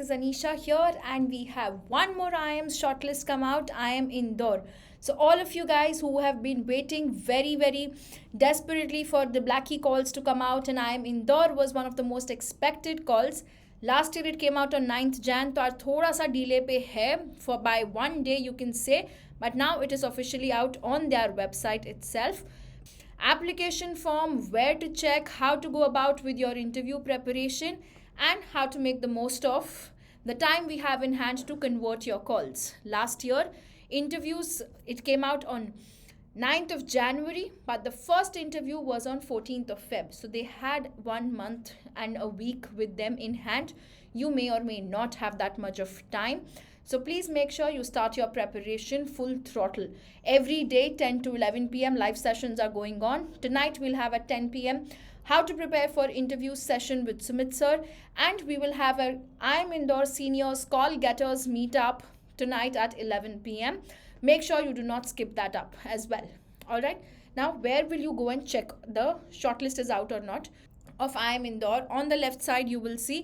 is Anisha here, and we have one more IIMs shortlist come out, IIM Indore. So all of you guys who have been waiting very desperately for the Blackie calls to come out, and IIM Indore was one of the most expected calls. Last year it came out on 9th Jan, तो आज थोड़ा सा delay पे है for by one day you can say, but now it is officially out on their website itself. Application form, where to check, how to go about with your interview preparation, and how to make the most of the time we have in hand to convert your calls. Last year, interviews, it came out on 9th of January, but the first interview was on 14th of Feb. So they had 1 month and a week with them in hand. You may or may not have that much of time. So please make sure you start your preparation full throttle. Every day 10 to 11 p.m. live sessions are going on. Tonight we'll have at 10 p.m. how to prepare for interview session with Sumit sir, and we will have a IIM Indore Seniors Call Getters meetup tonight at 11 p.m. Make sure you do not skip that up as well. All right. Now, where will you go and check the shortlist is out or not of IIM Indore? On the left side, you will see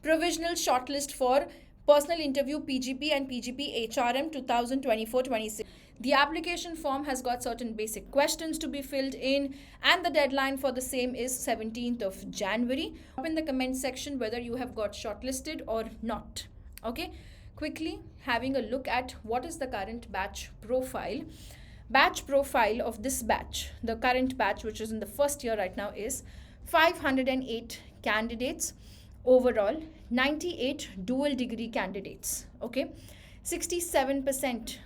provisional shortlist for personal interview PGP and PGP HRM 2024-26. The application form has got certain basic questions to be filled in, and the deadline for the same is 17th of January. Up in the comment section whether you have got shortlisted or not. Okay, quickly having a look at what is the current batch profile. Batch profile of this batch, the current batch which is in the first year right now, is 508 candidates. Overall, 98 dual degree candidates. Okay, 67%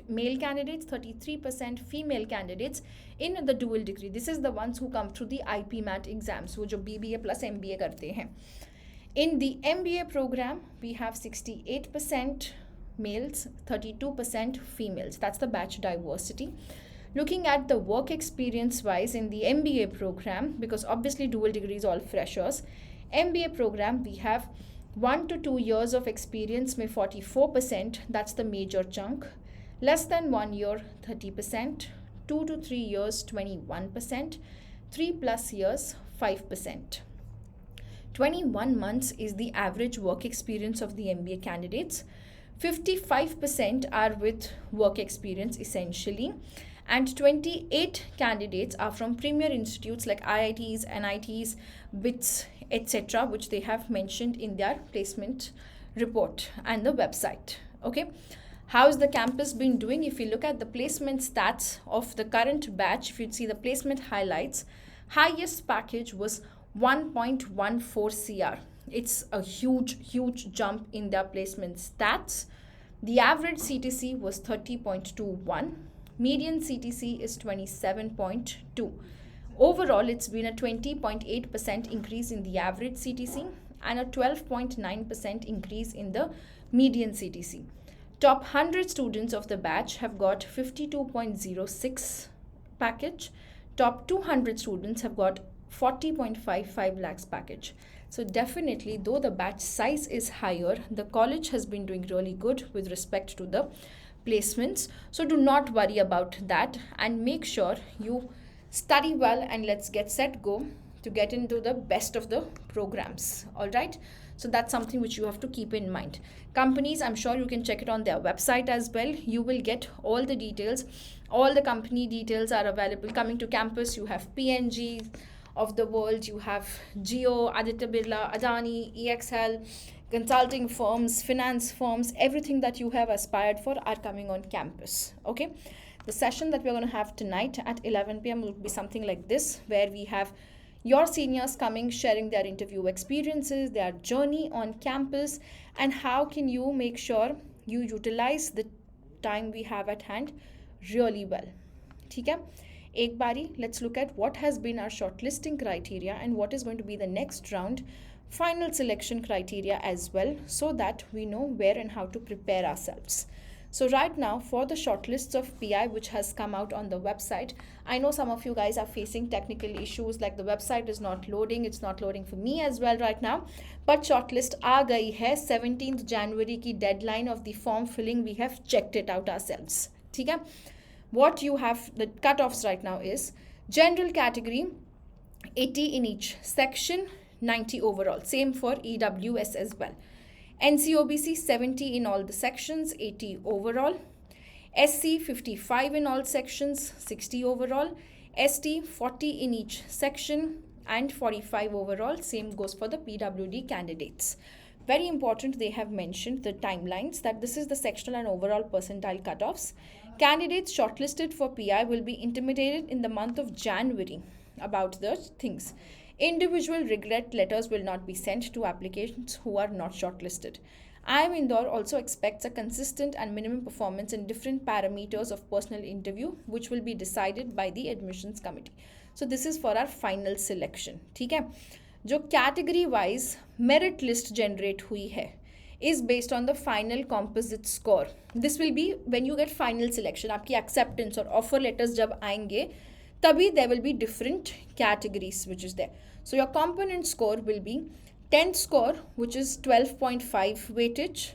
male candidates, 33% female candidates in the dual degree. This is the ones who come through the IPMAT exams, wo jo BBA plus MBA karte hain. In the MBA program, we have 68% males, 32% females. That's the batch diversity. Looking at the work experience wise in the MBA program, because obviously dual degree is all freshers, MBA program, we have 1 to 2 years of experience, may 44%, that's the major chunk. Less than 1 year, 30%. 2 to 3 years, 21%. 3+ years, 5%. 21 months is the average work experience of the MBA candidates. 55% are with work experience essentially, and 28 candidates are from premier institutes like IITs, NITs, BITS, etc., which they have mentioned in their placement report and the website. Okay, how's the campus been doing? If you look at the placement stats of the current batch, if you see the placement highlights, highest package was 1.14 CR. It's a huge jump in their placement stats. The average CTC was 30.21. Median CTC is 27.2. Overall, it's been a 20.8% increase in the average CTC and a 12.9% increase in the median CTC. Top 100 students of the batch have got 52.06 package. Top 200 students have got 40.55 lakhs package. So definitely, though the batch size is higher, the college has been doing really good with respect to the placements. So do not worry about that, and make sure you study well, and let's get set go to get into the best of the programs. All right, so that's something which you have to keep in mind. Companies, I'm sure you can check it on their website as well. You will get all the details. All the company details are available. Coming to campus, you have PNG of the world, you have Jio, Aditya Birla, Adani, EXL, consulting firms, finance firms, everything that you have aspired for are coming on campus. Okay, the session that we're going to have tonight at 11 p.m. will be something like this, where we have your seniors coming, sharing their interview experiences, their journey on campus, and how can you make sure you utilize the time we have at hand really well. ठीक है, एक बारी let's look at what has been our shortlisting criteria and what is going to be the next round final selection criteria as well, so that we know where and how to prepare ourselves. So right now, for the shortlists of PI which has come out on the website, I know some of you guys are facing technical issues, like the website is not loading. It's not loading for me as well right now, but shortlist aa gayi hai. 17th January ki deadline of the form filling, we have checked it out ourselves. ठीक है, what you have, the cutoffs right now is general category 80 in each section, 90 overall. Same for EWS as well. NCOBC 70 in all the sections, 80 overall. SC 55 in all sections, 60 overall. ST 40 in each section and 45 overall. Same goes for the PWD candidates. Very important, they have mentioned the timelines, that this is the sectional and overall percentile cutoffs. Candidates shortlisted for PI will be intimated in the month of January about the things. Individual regret letters will not be sent to applicants who are not shortlisted. IIM Indore also expects a consistent and minimum performance in different parameters of personal interview, which will be decided by the admissions committee. So this is for our final selection. ठीक है, जो category wise merit list generate हुई है is based on the final composite score. This will be when you get final selection. आपकी acceptance और offer letters जब आएंगे तभी there will be different categories which is there. So your component score will be 10th score, which is 12.5 weightage.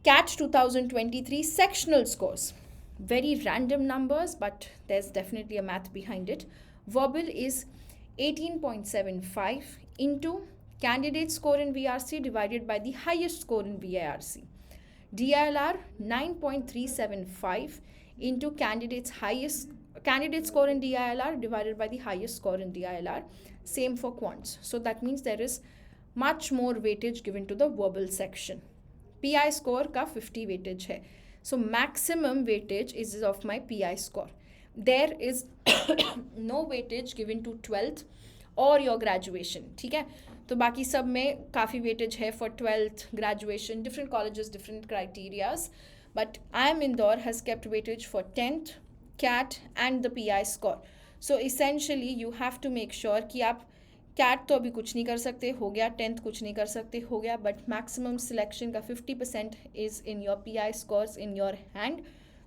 CAT 2023 sectional scores. Very random numbers, but there's definitely a math behind it. Verbal is 18.75 into candidate score in VRC divided by the highest score in VIRC. DILR 9.375 into candidate score in DILR divided by the highest score in DILR. Same for quants. So that means there is much more weightage given to the verbal section. PI score का 50 weightage है. So maximum weightage is of my PI score. There is no weightage given to 12th or your graduation. ठीक है, तो बाकी सब में काफ़ी weightage है for 12th, graduation, different colleges, different criterias. But IIM Indore has kept weightage for 10th, CAT and the PI score. So essentially you have to make sure कि आप CAT तो अभी कुछ नहीं कर सकते, हो गया 10th कुछ नहीं कर सकते, हो गया, but maximum selection का 50% is in your PI scores in your hand.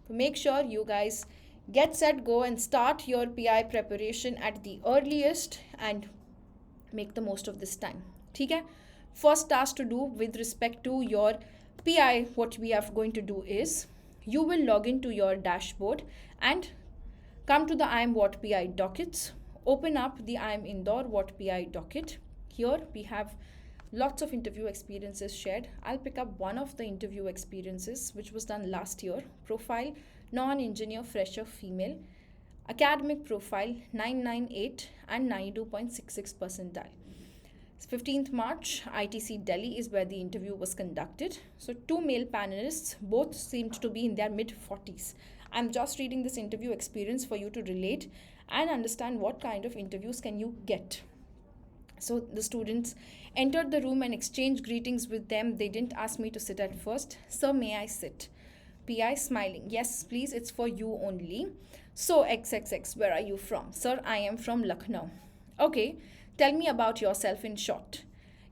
So make sure you guys get set, go and start your PI preparation at the earliest and make the most of this time. ठीक है, first task to do with respect to your PI, what we are going to do is you will log into your dashboard and come to the IIM WATPI dockets. Open up the IIM Indore WATPI docket. Here we have lots of interview experiences shared. I'll pick up one of the interview experiences which was done last year. Profile, non-engineer, fresher, female. Academic profile, 998 and 92.66 percentile. 15th March, ITC Delhi is where the interview was conducted. So 2 male panelists, both seemed to be in their mid-40s. I'm just reading this interview experience for you to relate and understand what kind of interviews can you get. So the students entered the room and exchanged greetings with them. They didn't ask me to sit at first. Sir, may I sit? PI smiling. Yes, please, it's for you only. So XXX, where are you from? Sir, I am from Lucknow. Okay, tell me about yourself in short.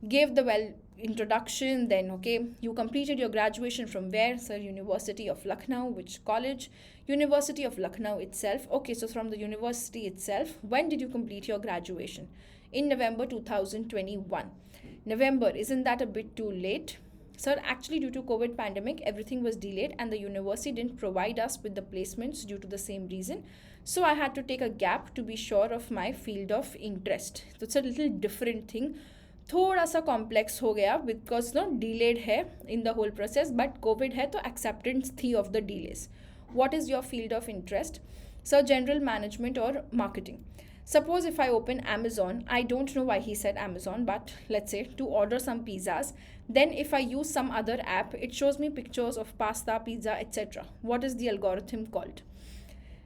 Gave the well introduction, then okay, you completed your graduation from where? Sir, University of Lucknow. Which college? University of Lucknow itself. Okay, so from the university itself. When did you complete your graduation? In November 2021. November, isn't that a bit too late? Sir, actually due to COVID pandemic, everything was delayed and the university didn't provide us with the placements due to the same reason. So I had to take a gap to be sure of my field of interest. So it's a little different thing. थोड़ा सा complex हो गया because no delayed है in the whole process, but Covid है तो acceptance थी of the delays. What is your field of interest? Sir, general management और marketing. Suppose if I open Amazon, I don't know why he said Amazon, but let's say to order some pizzas, then if I use some other app, it shows me pictures of pasta, pizza, etc. What is the algorithm called?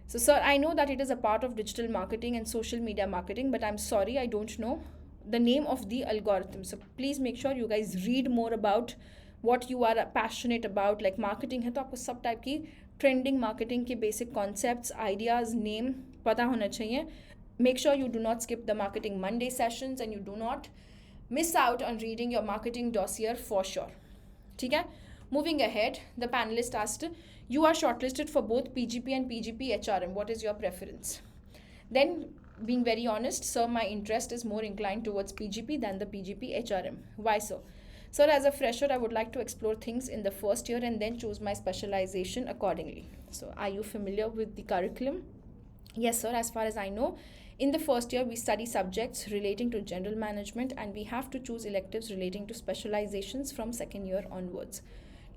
So sir, I know that it is a part of digital marketing and social media marketing, but I'm sorry, I don't know the name of the algorithm. So please make sure you guys read more about what you are passionate about. Like marketing है तो आपको सब type की trending marketing के basic concepts, ideas, name पता होना चाहिए. Make sure you do not skip the Marketing Monday sessions and you do not miss out on reading your marketing dossier for sure. ठीक है? Moving ahead, the panelist asked, you are shortlisted for both PGP and PGP HRM. What is your preference? Then, being very honest, sir, my interest is more inclined towards PGP than the PGP HRM. Why so? Sir, as a fresher, I would like to explore things in the first year and then choose my specialization accordingly. So, are you familiar with the curriculum? Yes, sir. As far as I know, In the first year, we study subjects relating to general management, and we have to choose electives relating to specializations from second year onwards.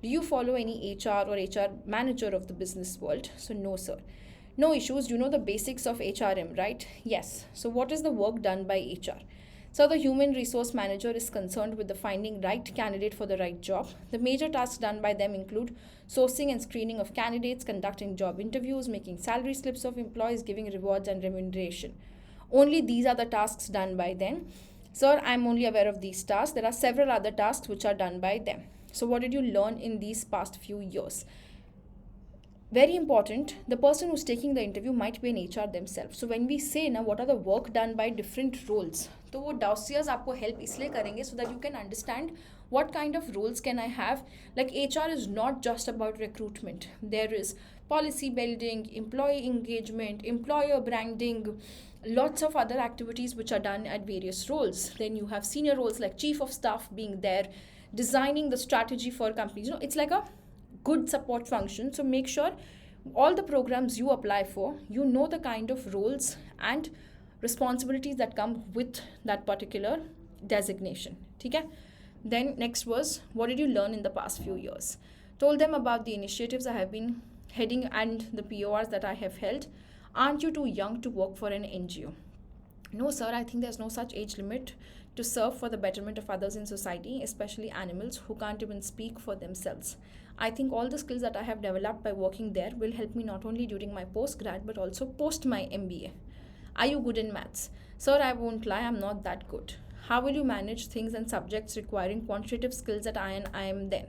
Do you follow any HR or HR manager of the business world? So no, sir. No issues. You know the basics of HRM, right? Yes. So what is the work done by HR? So the human resource manager is concerned with the finding right candidate for the right job. The major tasks done by them include sourcing and screening of candidates, conducting job interviews, making salary slips of employees, giving rewards and remuneration. Only these are the tasks done by them. Sir, I'm only aware of these tasks. There are several other tasks which are done by them. So what did you learn in these past few years? Very important, the person who's taking the interview might be an HR themselves. So when we say now what are the work done by different roles, तो वो dossiers आपको help इसलिए करेंगे so that you can understand what kind of roles can I have. Like HR is not just about recruitment. There is policy building, employee engagement, employer branding, lots of other activities which are done at various roles. Then you have senior roles like chief of staff being there, designing the strategy for companies. You know, it's like a good support function. So make sure all the programs you apply for, you know the kind of roles and responsibilities that come with that particular designation. Okay? Then next was, what did you learn in the past few years? Told them about the initiatives I have been heading and the PORs that I have held. Aren't you too young to work for an NGO? No, sir, I think there's no such age limit to serve for the betterment of others in society, especially animals who can't even speak for themselves. I think all the skills that I have developed by working there will help me not only during my postgrad but also post my MBA. Are you good in maths? Sir, I won't lie, I'm not that good. How will you manage things and subjects requiring quantitative skills at IIM then?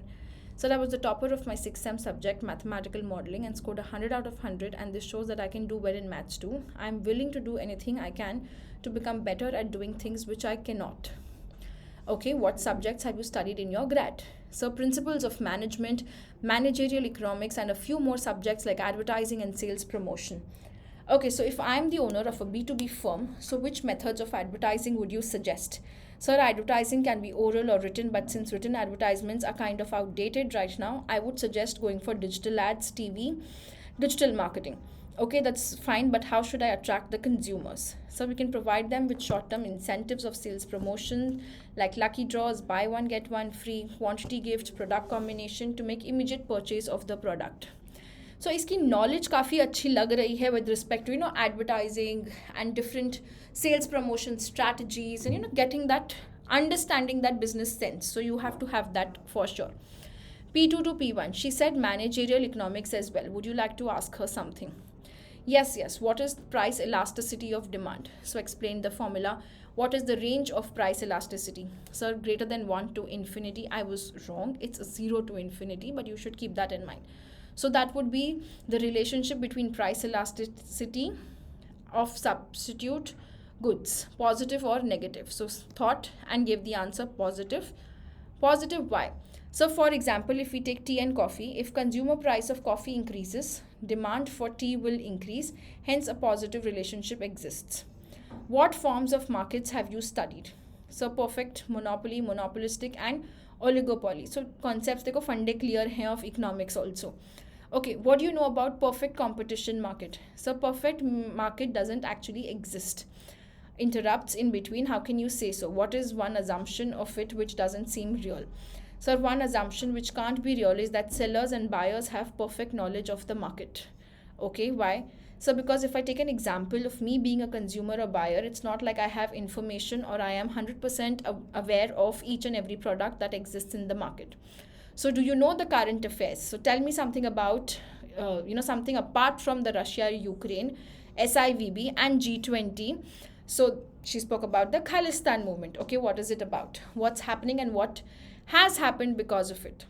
So I was the topper of my 6th sem subject, mathematical modeling, and scored 100 out of 100, and this shows that I can do well in maths too. I'm willing to do anything I can to become better at doing things which I cannot. Okay, what subjects have you studied in your grad? So principles of management, managerial economics, and a few more subjects like advertising and sales promotion. Okay, so if I'm the owner of a B2B firm, so which methods of advertising would you suggest? Sir, advertising can be oral or written, but since written advertisements are kind of outdated right now, I would suggest going for digital ads, TV, digital marketing. Okay, that's fine, but how should I attract the consumers? So we can provide them with short-term incentives of sales promotion like lucky draws, buy one, get one free, quantity gift, product combination to make immediate purchase of the product. So इसकी knowledge काफ़ी अच्छी लग रही है with respect to, advertising and different sales promotion strategies and, getting that, understanding that business sense. So you have to have that for sure. P2 to P1, she said managerial economics as well. Would you like to ask her something? Yes. What is price elasticity of demand? So explain the formula. What is the range of price elasticity? Sir, greater than 1 to infinity. I was wrong. It's 0 to infinity, but you should keep that in mind. So that would be the relationship between price elasticity of substitute goods, positive or negative. So thought and give the answer positive. Positive why? So for example, if we take tea and coffee, if consumer price of coffee increases, demand for tea will increase, hence a positive relationship exists. What forms of markets have you studied? So perfect, monopoly, monopolistic and oligopoly. So concepts देखो फंडे clear हैं of economics also. Okay, what do you know about perfect competition market? So perfect market doesn't actually exist. Interrupts in between, how can you say so? What is one assumption of it which doesn't seem real? So one assumption which can't be real is that sellers and buyers have perfect knowledge of the market. Okay, why? So because if I take an example of me being a consumer or buyer, it's not like I have information or I am 100% aware of each and every product that exists in the market. So do you know the current affairs? So tell me something about, something apart from the Russia-Ukraine, SIVB and G20. So she spoke about the Khalistan movement. Okay, what is it about? What's happening and what has happened because of it?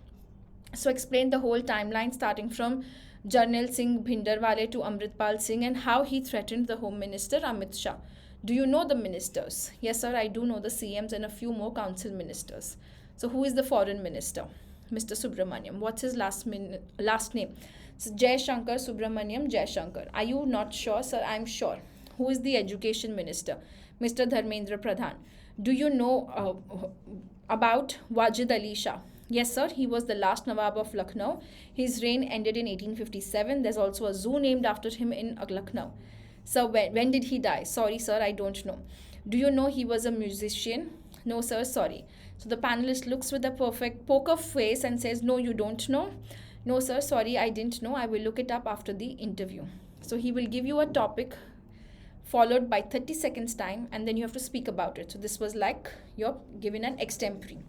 So explain the whole timeline starting from Jarnail Singh Bhinderwale to Amritpal Singh and how he threatened the Home Minister Amit Shah. Do you know the ministers? Yes, sir, I do know the CMs and a few more council ministers. So who is the foreign minister? Mr. Subramaniam. What's his last name? So Jai Shankar Subramaniam Jai Shankar. Are you not sure, sir? I'm sure. Who is the education minister? Mr. Dharmendra Pradhan. Do you know about Wajid Ali Shah? Yes, sir. He was the last Nawab of Lucknow. His reign ended in 1857. There's also a zoo named after him in Lucknow. Sir, when did he die? Sorry, sir, I don't know. Do you know he was a musician? No, sir, sorry. So the panelist looks with a perfect poker face and says, no, you don't know. No, sir, sorry, I didn't know. I will look it up after the interview. So he will give you a topic followed by 30 seconds time, and then you have to speak about it. So this was like you're given an extempore,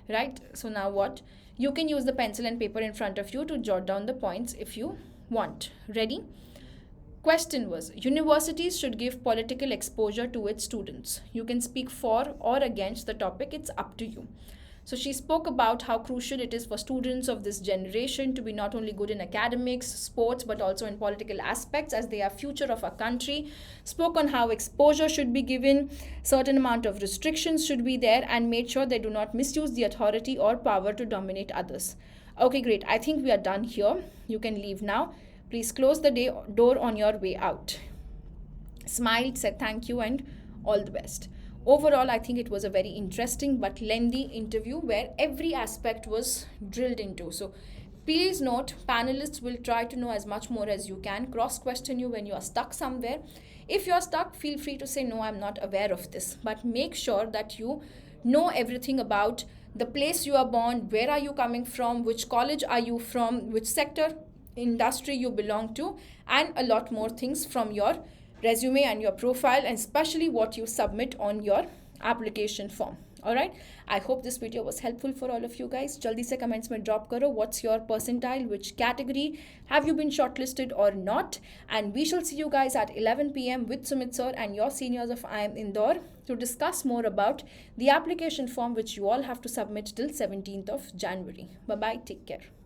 right? So now what? You can use the pencil and paper in front of you to jot down the points if you want. Ready? Question was, universities should give political exposure to its students. You can speak for or against the topic, it's up to you. So she spoke about how crucial it is for students of this generation to be not only good in academics, sports, but also in political aspects, as they are future of our country. Spoke on how exposure should be given, certain amount of restrictions should be there, and made sure they do not misuse the authority or power to dominate others. Okay, great. I think we are done here. You can leave now. Please close the door on your way out. Smiled, said thank you and all the best. Overall, I think it was a very interesting but lengthy interview where every aspect was drilled into. So please note, panelists will try to know as much more as you can, cross-question you when you are stuck somewhere. If you are stuck, feel free to say, no, I'm not aware of this. But make sure that you know everything about the place you are born, where are you coming from, which college are you from, which sector, industry you belong to, and a lot more things from your resume and your profile, and especially what you submit on your application form. All right, I hope this video was helpful for all of you guys. Jaldi se comments mein drop karo what's your percentile, which category have you been shortlisted or not, and we shall see you guys at 11 p.m. with Sumit sir and your seniors of IIM Indore to discuss more about the application form which you all have to submit till 17th of January. Bye bye, take care.